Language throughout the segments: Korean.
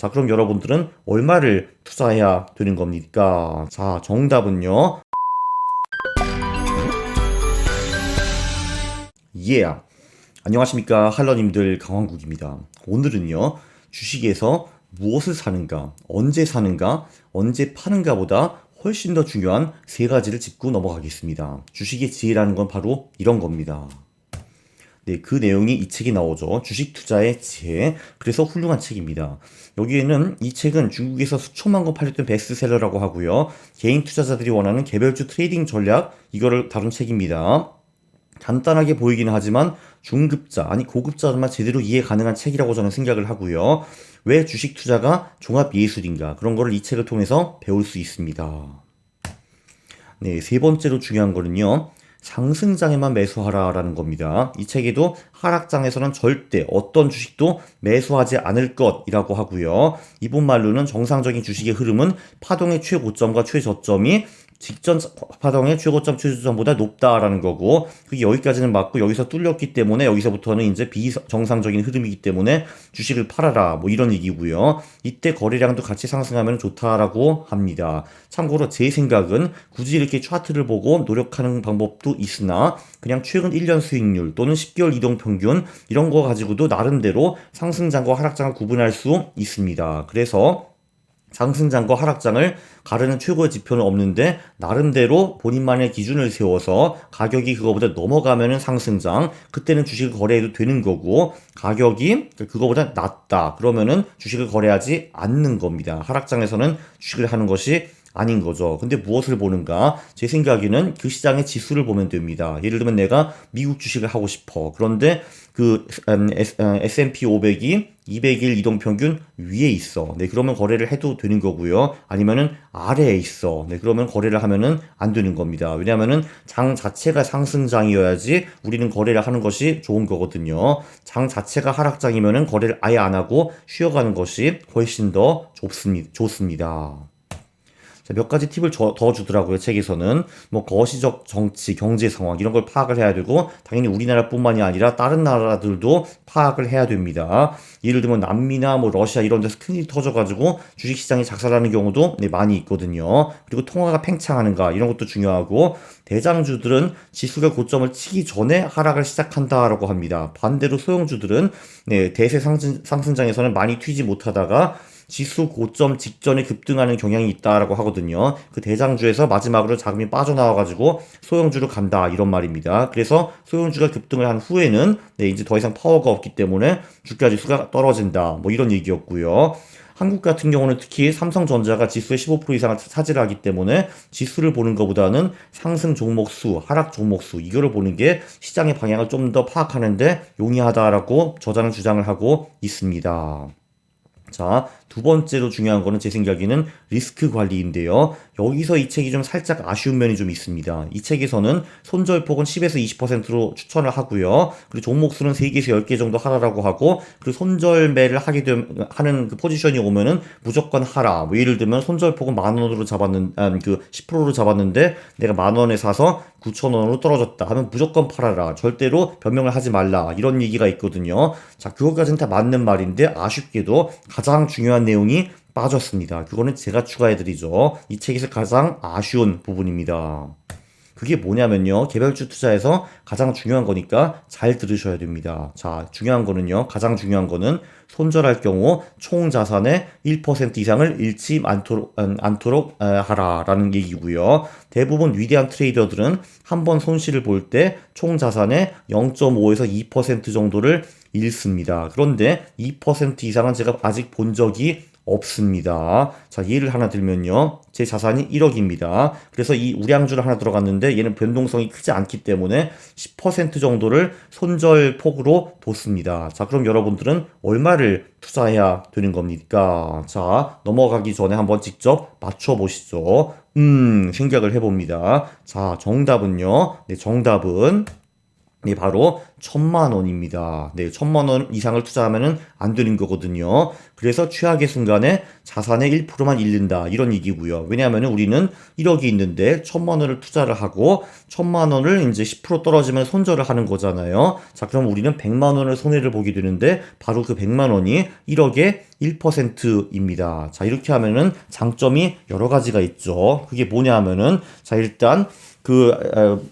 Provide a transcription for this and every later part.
자, 그럼 여러분들은 얼마를 투자해야 되는 겁니까? 자, 정답은요. 예. 안녕하십니까. 할러님들 강왕국입니다. 오늘은요. 주식에서 무엇을 사는가, 언제 사는가, 언제 파는가 보다 훨씬 더 중요한 세 가지를 짚고 넘어가겠습니다. 주식의 지혜라는 건 바로 이런 겁니다. 네, 그 내용이 이 책에 나오죠. 주식 투자의 지혜. 그래서 훌륭한 책입니다. 여기에는 이 책은 중국에서 수천만 권 팔렸던 베스트셀러라고 하고요. 개인 투자자들이 원하는 개별주 트레이딩 전략, 이거를 다룬 책입니다. 간단하게 보이기는 하지만 중급자, 아니 고급자들만 제대로 이해 가능한 책이라고 저는 생각을 하고요. 왜 주식 투자가 종합 예술인가? 그런 거를 이 책을 통해서 배울 수 있습니다. 네, 세 번째로 중요한 거는요. 상승장에만 매수하라라는 겁니다. 이 책에도 하락장에서는 절대 어떤 주식도 매수하지 않을 것이라고 하고요. 이분 말로는 정상적인 주식의 흐름은 파동의 최고점과 최저점이 직전 파동의 최고점, 최저점보다 높다라는 거고, 그게 여기까지는 맞고 여기서 뚫렸기 때문에 여기서부터는 이제 비정상적인 흐름이기 때문에 주식을 팔아라, 뭐 이런 얘기고요. 이때 거래량도 같이 상승하면 좋다라고 합니다. 참고로 제 생각은 굳이 이렇게 차트를 보고 노력하는 방법도 있으나 그냥 최근 1년 수익률 또는 10개월 이동 평균 이런 거 가지고도 나름대로 상승장과 하락장을 구분할 수 있습니다. 그래서 상승장과 하락장을 가르는 최고의 지표는 없는데 나름대로 본인만의 기준을 세워서 가격이 그거보다 넘어가면은 상승장, 그때는 주식을 거래해도 되는 거고, 가격이 그거보다 낮다 그러면은 주식을 거래하지 않는 겁니다. 하락장에서는 주식을 하는 것이 아닌 거죠. 근데 무엇을 보는가? 제 생각에는 그 시장의 지수를 보면 됩니다. 예를 들면 내가 미국 주식을 하고 싶어. 그런데 그 S&P 500이 200일 이동평균 위에 있어. 네, 그러면 거래를 해도 되는 거고요. 아니면은 아래에 있어. 네, 그러면 거래를 하면은 안 되는 겁니다. 왜냐하면은 장 자체가 상승장이어야지 우리는 거래를 하는 것이 좋은 거거든요. 장 자체가 하락장이면은 거래를 아예 안 하고 쉬어가는 것이 훨씬 더 좋습니다. 자, 몇 가지 팁을 더 주더라고요. 책에서는 뭐 거시적 정치, 경제 상황 이런 걸 파악을 해야 되고, 당연히 우리나라뿐만이 아니라 다른 나라들도 파악을 해야 됩니다. 예를 들면 남미나 뭐 러시아 이런 데서 큰일이 터져가지고 주식시장이 작살나는 경우도 네, 많이 있거든요. 그리고 통화가 팽창하는가 이런 것도 중요하고, 대장주들은 지수가 고점을 치기 전에 하락을 시작한다라고 합니다. 반대로 소형주들은 네, 대세 상승장에서는 많이 튀지 못하다가 지수 고점 직전에 급등하는 경향이 있다라고 하거든요. 그 대장주에서 마지막으로 자금이 빠져나와가지고 소형주로 간다 이런 말입니다. 그래서 소형주가 급등을 한 후에는 네, 이제 더 이상 파워가 없기 때문에 주가 지수가 떨어진다 뭐 이런 얘기였고요. 한국 같은 경우는 특히 삼성전자가 지수의 15% 이상을 차지하기 때문에 지수를 보는 것보다는 상승 종목 수, 하락 종목 수 이거를 보는 게 시장의 방향을 좀 더 파악하는데 용이하다라고 저자는 주장을 하고 있습니다. 자, 두 번째로 중요한 거는 제 생각에는 리스크 관리인데요. 여기서 이 책이 좀 살짝 아쉬운 면이 좀 있습니다. 이 책에서는 손절폭은 10에서 20%로 추천을 하고요. 그리고 종목수는 3개에서 10개 정도 하라라고 하고, 그리고 손절매를 하는 그 포지션이 오면은 무조건 하라. 뭐 예를 들면 손절폭은 10,000원으로 그 10%로 잡았는데 내가 10,000원에 사서 9,000원으로 떨어졌다 하면 무조건 팔아라. 절대로 변명을 하지 말라. 이런 얘기가 있거든요. 자, 그것까지는 다 맞는 말인데 아쉽게도 가장 중요한 내용이 빠졌습니다. 그거는 제가 추가해드리죠. 이 책에서 가장 아쉬운 부분입니다. 그게 뭐냐면요. 개별주 투자에서 가장 중요한 거니까 잘 들으셔야 됩니다. 자, 중요한 거는요. 가장 중요한 거는 손절할 경우 총 자산의 1% 이상을 잃지 않도록 하라라는 얘기고요. 대부분 위대한 트레이더들은 한 번 손실을 볼 때 총 자산의 0.5에서 2% 정도를 잃습니다. 그런데 2% 이상은 제가 아직 본 적이 없습니다. 자, 예를 하나 들면요. 제 자산이 1억입니다. 그래서 이 우량주를 하나 들어갔는데 얘는 변동성이 크지 않기 때문에 10% 정도를 손절폭으로 뒀습니다. 자, 그럼 여러분들은 얼마를 투자해야 되는 겁니까? 자, 넘어가기 전에 한번 직접 맞춰보시죠. 생각을 해봅니다. 자, 정답은요. 네, 정답은 네, 바로 1,000만 원입니다. 네, 1,000만 원 이상을 투자하면은 안 되는 거거든요. 그래서 최악의 순간에 자산의 1%만 잃는다. 이런 얘기고요. 왜냐하면은 우리는 1억이 있는데 1,000만 원을 투자를 하고 1,000만 원을 이제 10% 떨어지면 손절을 하는 거잖아요. 자, 그럼 우리는 100만 원을 손해를 보게 되는데 바로 그 100만 원이 1억의 1%입니다. 자, 이렇게 하면은 장점이 여러 가지가 있죠. 그게 뭐냐 하면은 자, 일단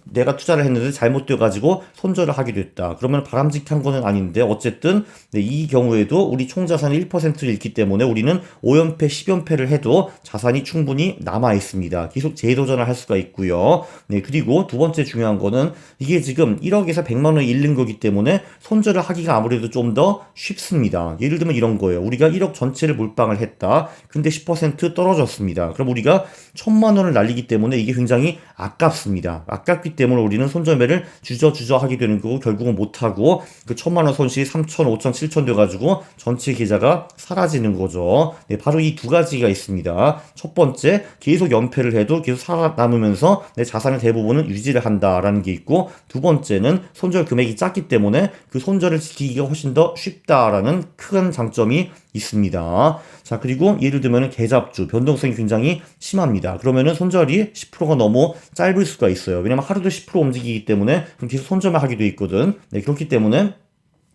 내가 투자를 했는데 잘못돼 가지고 손절을 하게 됐다. 그러면 바람직한 거는 아닌데 어쨌든 네, 이 경우에도 우리 총 자산의 1%를 잃기 때문에 우리는 5연패, 10연패를 해도 자산이 충분히 남아 있습니다. 계속 재도전을 할 수가 있고요. 네, 그리고 두 번째 중요한 거는 이게 지금 1억에서 100만 원을 잃는 거기 때문에 손절을 하기가 아무래도 좀 더 쉽습니다. 예를 들면 이런 거예요. 우리가 1억 전체를 몰빵을 했다. 근데 10% 떨어졌습니다. 그럼 우리가 1,000만 원을 날리기 때문에 이게 굉장히 아깝습니다. 아깝기 때문에 우리는 손절매를 주저주저 하게 되는 거고 결국은 못하고 그 1,000만 원 손실이 3천, 5천, 7천 돼가지고 전체 계좌가 사라지는 거죠. 네, 바로 이 두 가지가 있습니다. 첫 번째, 계속 연패를 해도 계속 살아남으면서 내 자산의 대부분은 유지를 한다라는 게 있고 두 번째는 손절 금액이 작기 때문에 그 손절을 지키기가 훨씬 더 쉽다라는 큰 장점이 있습니다. 자, 그리고 예를 들면 계좌주 변동성이 굉장히 심합니다. 그러면은 손절이 10%가 너무 짧을 수가 있어요. 왜냐면 하루도 10% 움직이기 때문에 그럼 계속 손절만 하게 돼 있거든. 네, 그렇기 때문에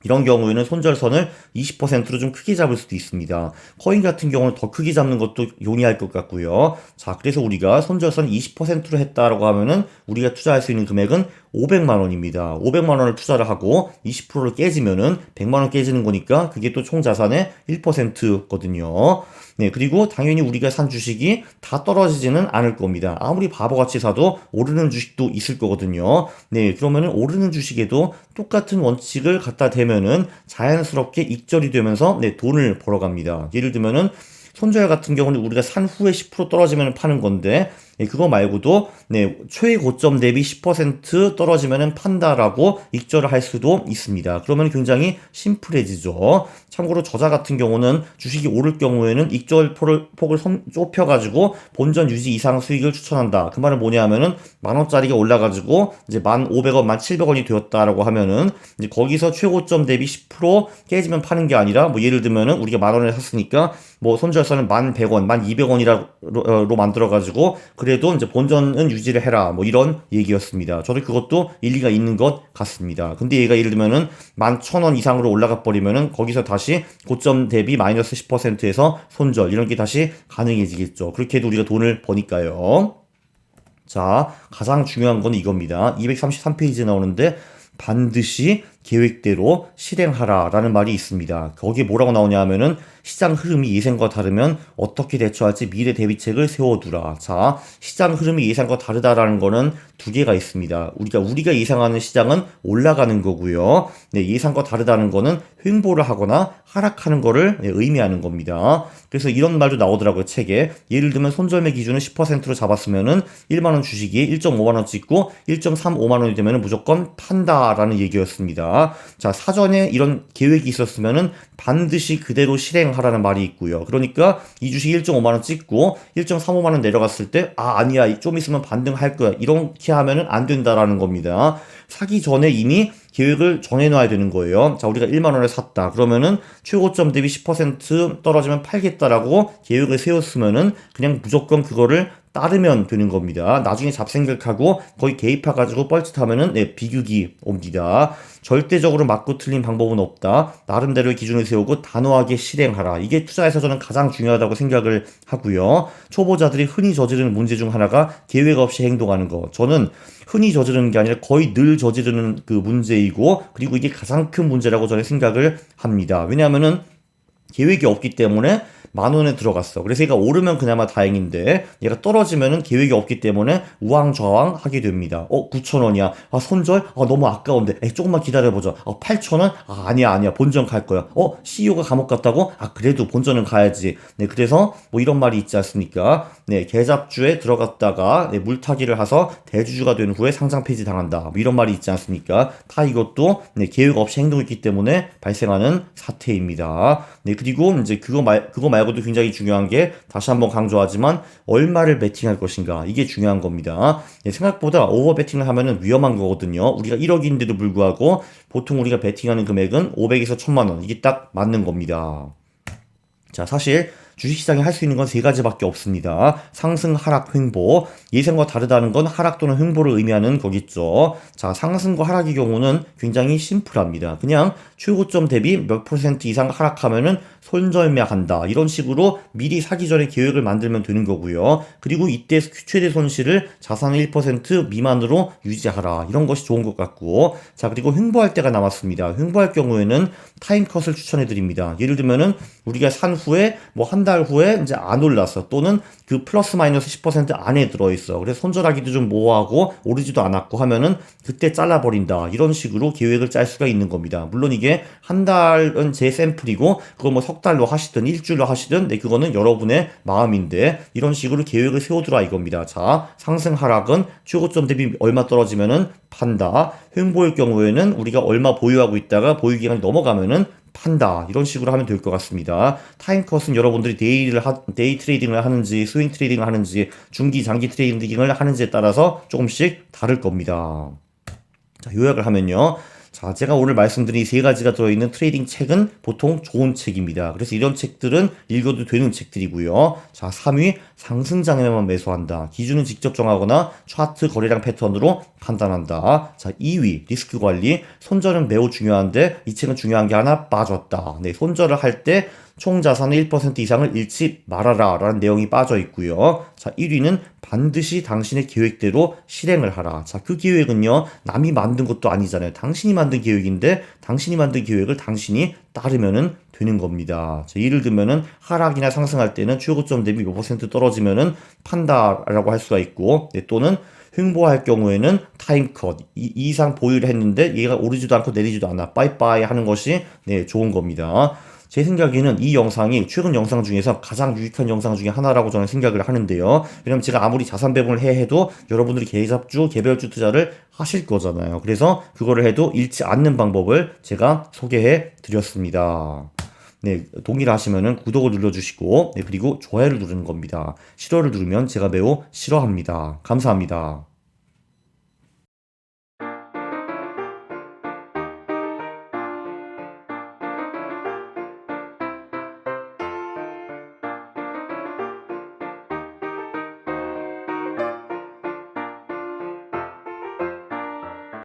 이런 경우에는 손절선을 20%로 좀 크게 잡을 수도 있습니다. 코인 같은 경우는 더 크게 잡는 것도 용이할 것 같고요. 자, 그래서 우리가 손절선 20%로 했다라고 하면은 우리가 투자할 수 있는 금액은 500만 원입니다. 500만 원을 투자를 하고 20%를 깨지면은 100만 원 깨지는 거니까 그게 또 총 자산의 1%거든요. 네, 그리고 당연히 우리가 산 주식이 다 떨어지지는 않을 겁니다. 아무리 바보같이 사도 오르는 주식도 있을 거거든요. 네, 그러면은 오르는 주식에도 똑같은 원칙을 갖다 대면은 자연스럽게 익절이 되면서 네, 돈을 벌어갑니다. 예를 들면은 손절 같은 경우는 우리가 산 후에 10% 떨어지면 파는 건데 네, 그거 말고도 네, 최고점 대비 10% 떨어지면 판다라고 익절을 할 수도 있습니다. 그러면 굉장히 심플해지죠. 참고로 저자 같은 경우는 주식이 오를 경우에는 익절 폭을 좁혀가지고 본전 유지 이상 수익을 추천한다. 그 말은 뭐냐 하면은 만 원짜리가 올라가지고 이제 1,500원, 1,700원이 되었다라고 하면은 이제 거기서 최고점 대비 10% 깨지면 파는 게 아니라 뭐 예를 들면은 우리가 만 원에 샀으니까 뭐 손절선은 1,100원, 1,200원이라로 만들어가지고 그래도 이제 본전은 유지를 해라 뭐 이런 얘기였습니다. 저도 그것도 일리가 있는 것 같습니다. 근데 얘가 예를 들면은 11,000원 이상으로 올라가 버리면은 거기서 다시 고점 대비 마이너스 10%에서 손절 이런 게 다시 가능해지겠죠. 그렇게 해도 우리가 돈을 버니까요. 자, 가장 중요한 건 이겁니다. 233페이지에 나오는데 반드시 계획대로 실행하라 라는 말이 있습니다. 거기에 뭐라고 나오냐 하면은 시장 흐름이 예상과 다르면 어떻게 대처할지 미래 대비책을 세워두라. 자, 시장 흐름이 예상과 다르다라는 거는 두 개가 있습니다. 우리가 예상하는 시장은 올라가는 거고요. 네, 예상과 다르다는 거는 횡보를 하거나 하락하는 거를 의미하는 겁니다. 그래서 이런 말도 나오더라고요, 책에. 예를 들면 손절매 기준을 10%로 잡았으면은 1만 원 주식이 1.5만 원 찍고 1.35만 원이 되면은 무조건 판다라는 얘기였습니다. 자, 사전에 이런 계획이 있었으면은 반드시 그대로 실행하라는 말이 있고요. 그러니까 이 주식 1.5만 원 찍고 1.35만 원 내려갔을 때 아니야. 좀 있으면 반등할 거야. 이렇게 하면은 안 된다라는 겁니다. 사기 전에 이미 계획을 정해놔야 되는 거예요. 자, 우리가 1만 원을 샀다. 그러면은 최고점 대비 10% 떨어지면 팔겠다라고 계획을 세웠으면은 그냥 무조건 그거를 따르면 되는 겁니다. 나중에 잡생각하고 거의 개입해가지고 뻘짓하면은 네, 비극이 옵니다. 절대적으로 맞고 틀린 방법은 없다. 나름대로의 기준을 세우고 단호하게 실행하라. 이게 투자에서 저는 가장 중요하다고 생각을 하고요. 초보자들이 흔히 저지르는 문제 중 하나가 계획 없이 행동하는 거. 저는 흔히 저지르는 게 아니라 거의 늘 저지르는 그 문제이고 그리고 이게 가장 큰 문제라고 저는 생각을 합니다. 왜냐하면은 계획이 없기 때문에 10,000원에 들어갔어. 그래서 얘가 오르면 그나마 다행인데 얘가 떨어지면은 계획이 없기 때문에 우왕좌왕 하게 됩니다. 9,000원이야. 손절? 너무 아까운데. 조금만 기다려보자. 8,000원? 아니야. 본전 갈 거야. CEO가 감옥 갔다고? 그래도 본전은 가야지. 네, 그래서 뭐 이런 말이 있지 않습니까? 네, 계잡주에 들어갔다가 네, 물타기를 해서 대주주가 된 후에 상장 폐지 당한다. 뭐 이런 말이 있지 않습니까? 다 이것도 네, 계획 없이 행동했기 때문에 발생하는 사태입니다. 네, 그리고 이제 그거 말고도 굉장히 중요한 게 다시 한번 강조하지만 얼마를 베팅할 것인가. 이게 중요한 겁니다. 네, 생각보다 오버 베팅을 하면은 위험한 거거든요. 우리가 1억인데도 불구하고 보통 우리가 베팅하는 금액은 500에서 1000만 원. 이게 딱 맞는 겁니다. 자, 사실 주식시장에 할 수 있는 건 세 가지밖에 없습니다. 상승, 하락, 횡보. 예상과 다르다는 건 하락 또는 횡보를 의미하는 거겠죠. 자, 상승과 하락의 경우는 굉장히 심플합니다. 그냥 최고점 대비 몇 퍼센트 이상 하락하면은 손절매한다. 이런 식으로 미리 사기 전에 계획을 만들면 되는 거고요. 그리고 이때 최대 손실을 자산의 1% 미만으로 유지하라. 이런 것이 좋은 것 같고. 자, 그리고 횡보할 때가 남았습니다. 횡보할 경우에는 타임컷을 추천해 드립니다. 예를 들면은 우리가 산 후에 뭐 한 달 후에 이제 안 올랐어. 또는 그 플러스 마이너스 10% 안에 들어있어. 그래서 손절하기도 좀 모호하고 오르지도 않았고 하면은 그때 잘라버린다. 이런 식으로 계획을 짤 수가 있는 겁니다. 물론 이게 한 달은 제 샘플이고 그거 뭐 석 달로 하시든 일주일로 하시든 네, 그거는 여러분의 마음인데 이런 식으로 계획을 세워두라 이겁니다. 자, 상승 하락은 최고점 대비 얼마 떨어지면은 판다. 횡보일 경우에는 우리가 얼마 보유하고 있다가 보유 기간이 넘어가면은 판다. 이런 식으로 하면 될 것 같습니다. 타임컷은 여러분들이 데이 트레이딩을 하는지, 스윙 트레이딩을 하는지, 중기, 장기 트레이딩을 하는지에 따라서 조금씩 다를 겁니다. 자, 요약을 하면요. 자, 제가 오늘 말씀드린 세 가지가 들어있는 트레이딩 책은 보통 좋은 책입니다. 그래서 이런 책들은 읽어도 되는 책들이고요. 자, 3위, 상승장에만 매수한다. 기준은 직접 정하거나 차트 거래량 패턴으로 판단한다. 자, 2위, 리스크 관리. 손절은 매우 중요한데 이 책은 중요한 게 하나 빠졌다. 네, 손절을 할 때 총 자산의 1% 이상을 잃지 말아라 라는 내용이 빠져 있고요. 자, 1위는 반드시 당신의 계획대로 실행을 하라. 자, 그 계획은요, 남이 만든 것도 아니잖아요. 당신이 만든 계획인데, 당신이 만든 계획을 당신이 따르면은 되는 겁니다. 자, 예를 들면은 하락이나 상승할 때는 최고점 대비 몇 퍼센트 떨어지면은 판다라고 할 수가 있고, 네, 또는 횡보할 경우에는 타임컷 이상 보유를 했는데 얘가 오르지도 않고 내리지도 않아 빠이빠이 하는 것이 네, 좋은 겁니다. 제 생각에는 이 영상이 최근 영상 중에서 가장 유익한 영상 중에 하나라고 저는 생각을 하는데요. 왜냐면 제가 아무리 자산 배분을 해도 여러분들이 계잡주, 개별주 투자를 하실 거잖아요. 그래서 그거를 해도 잃지 않는 방법을 제가 소개해 드렸습니다. 네, 동의를 하시면은 구독을 눌러주시고, 네, 그리고 좋아요를 누르는 겁니다. 싫어를 누르면 제가 매우 싫어합니다. 감사합니다.